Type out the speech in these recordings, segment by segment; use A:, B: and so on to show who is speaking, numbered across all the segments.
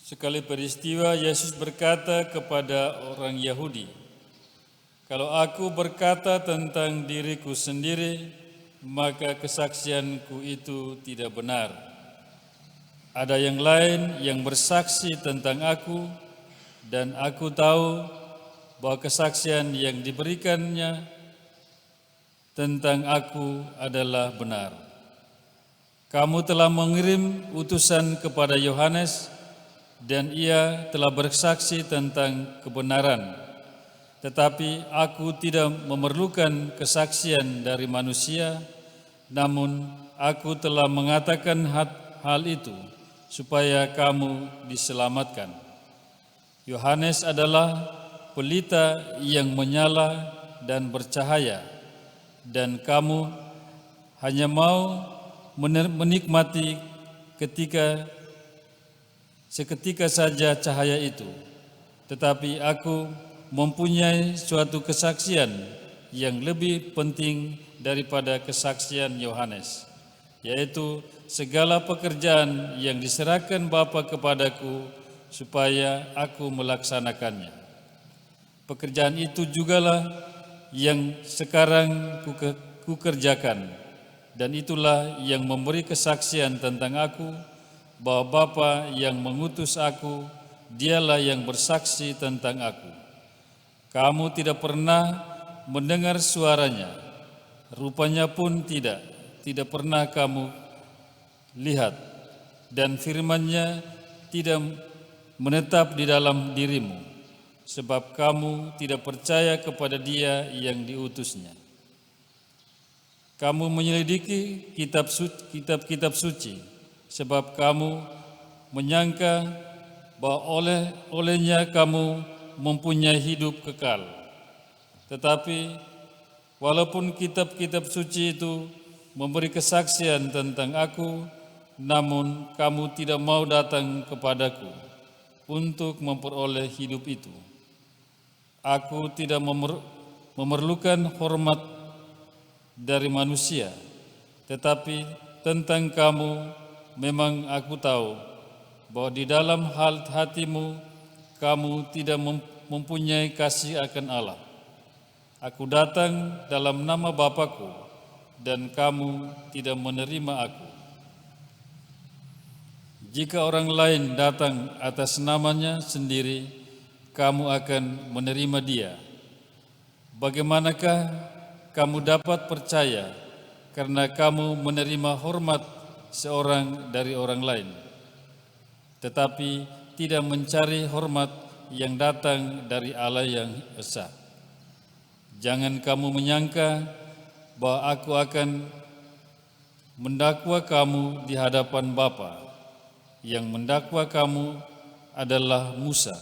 A: Sekali peristiwa Yesus berkata kepada orang Yahudi, "Kalau aku berkata tentang diriku sendiri, maka kesaksianku itu tidak benar. Ada yang lain yang bersaksi tentang aku, dan aku tahu bahwa kesaksian yang diberikannya tentang aku adalah benar. Kamu telah mengirim utusan kepada Yohanes, dan ia telah bersaksi tentang kebenaran. Tetapi aku tidak memerlukan kesaksian dari manusia, namun aku telah mengatakan hal itu supaya kamu diselamatkan. Yohanes adalah pelita yang menyala dan bercahaya, dan kamu hanya mau menikmati seketika saja cahaya itu. Tetapi aku mempunyai suatu kesaksian yang lebih penting daripada kesaksian Yohanes, yaitu segala pekerjaan yang diserahkan Bapa kepadaku supaya aku melaksanakannya. Pekerjaan itu jugalah yang sekarang kukerjakan, dan itulah yang memberi kesaksian tentang aku, bahwa Bapa yang mengutus aku, dialah yang bersaksi tentang aku. Kamu tidak pernah mendengar suaranya, rupanya pun tidak pernah kamu lihat, dan firman-Nya tidak menetap di dalam dirimu, sebab kamu tidak percaya kepada Dia yang diutusnya. Kamu menyelidiki kitab-kitab suci, sebab kamu menyangka bahwa olehnya kamu mempunyai hidup kekal. Tetapi walaupun kitab-kitab suci itu memberi kesaksian tentang aku, namun kamu tidak mau datang kepadaku untuk memperoleh hidup itu. Aku tidak memerlukan hormat dari manusia, tetapi tentang kamu memang aku tahu bahwa di dalam hatimu kamu tidak mempunyai kasih akan Allah. Aku datang dalam nama Bapa-Ku, dan kamu tidak menerima aku. Jika orang lain datang atas namanya sendiri, kamu akan menerima dia. Bagaimanakah kamu dapat percaya karena kamu menerima hormat seorang dari orang lain, tetapi tidak mencari hormat yang datang dari Allah yang esa? Jangan kamu menyangka bahwa aku akan mendakwa kamu di hadapan Bapa. Yang mendakwa kamu adalah Musa,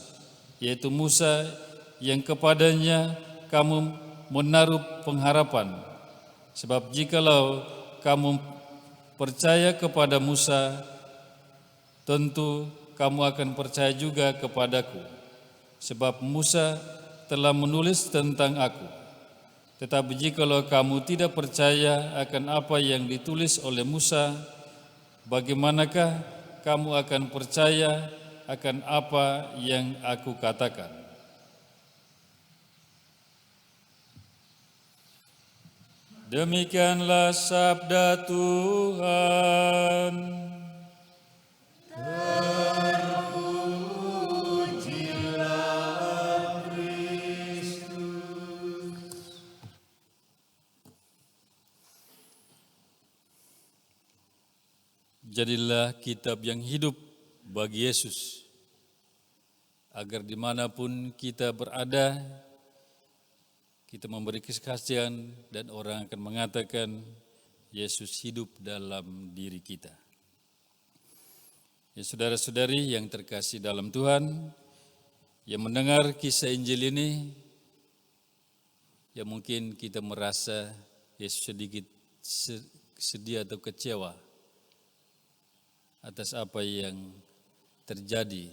A: yaitu Musa yang kepadanya kamu menaruh pengharapan. Sebab jikalau kamu percaya kepada Musa, tentu kamu akan percaya juga kepadaku, sebab Musa telah menulis tentang aku. Tetapi jikalau kamu tidak percaya akan apa yang ditulis oleh Musa, bagaimanakah kamu akan percaya akan apa yang aku katakan? Demikianlah sabda Tuhan.
B: Terpujilah Kristus.
A: Jadilah kitab yang hidup bagi Yesus, agar dimanapun kita berada, kita memberi kesaksian dan orang akan mengatakan Yesus hidup dalam diri kita. Ya, saudara-saudari yang terkasih dalam Tuhan, yang mendengar kisah Injil ini, ya mungkin kita merasa sedikit sedih atau kecewa atas apa yang terjadi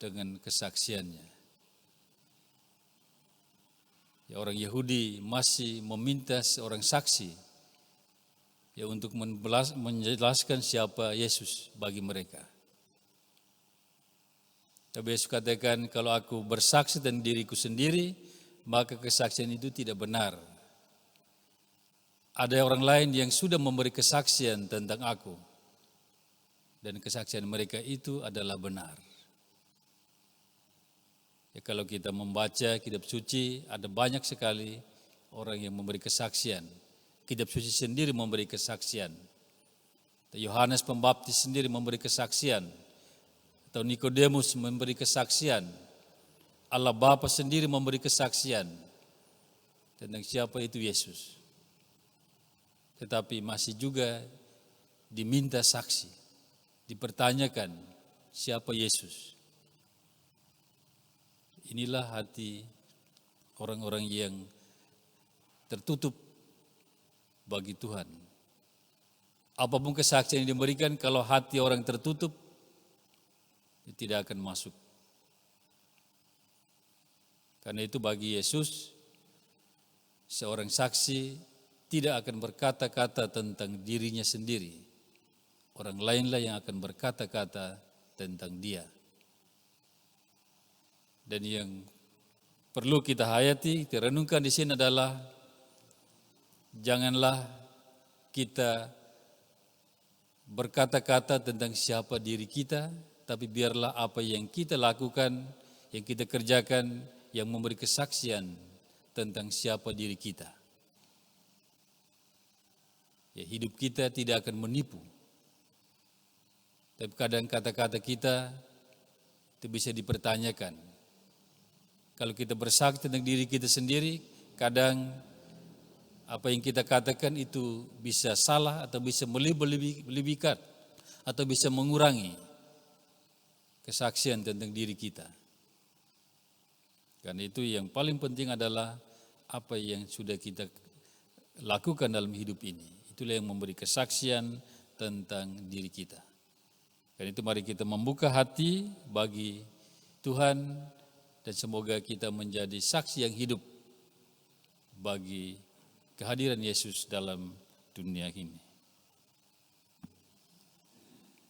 A: dengan kesaksiannya. Ya, orang Yahudi masih meminta seorang saksi ya untuk menjelaskan siapa Yesus bagi mereka. Tapi Yesus katakan, kalau aku bersaksi tentang diriku sendiri, maka kesaksian itu tidak benar. Ada orang lain yang sudah memberi kesaksian tentang aku. Dan kesaksian mereka itu adalah benar. Ya, kalau kita membaca kitab suci, ada banyak sekali orang yang memberi kesaksian. Kitab suci sendiri memberi kesaksian. Yohanes Pembaptis sendiri memberi kesaksian. Atau Nikodemus memberi kesaksian. Allah Bapa sendiri memberi kesaksian tentang siapa itu Yesus. Tetapi masih juga diminta saksi, dipertanyakan siapa Yesus. Inilah hati orang-orang yang tertutup bagi Tuhan. Apapun kesaksian yang diberikan, kalau hati orang tertutup, tidak akan masuk. Karena itu bagi Yesus, seorang saksi tidak akan berkata-kata tentang dirinya sendiri. Orang lainlah yang akan berkata-kata tentang dia. Dan yang perlu kita hayati, kita renungkan di sini adalah janganlah kita berkata-kata tentang siapa diri kita, tapi biarlah apa yang kita lakukan, yang kita kerjakan, yang memberi kesaksian tentang siapa diri kita. Ya, hidup kita tidak akan menipu. Tapi kadang kata-kata kita itu bisa dipertanyakan. Kalau kita bersaksi tentang diri kita sendiri, kadang apa yang kita katakan itu bisa salah atau bisa melebihkan atau bisa mengurangi kesaksian tentang diri kita. Karena itu yang paling penting adalah apa yang sudah kita lakukan dalam hidup ini. Itulah yang memberi kesaksian tentang diri kita. Karena itu mari kita membuka hati bagi Tuhan dan semoga kita menjadi saksi yang hidup bagi kehadiran Yesus dalam dunia ini.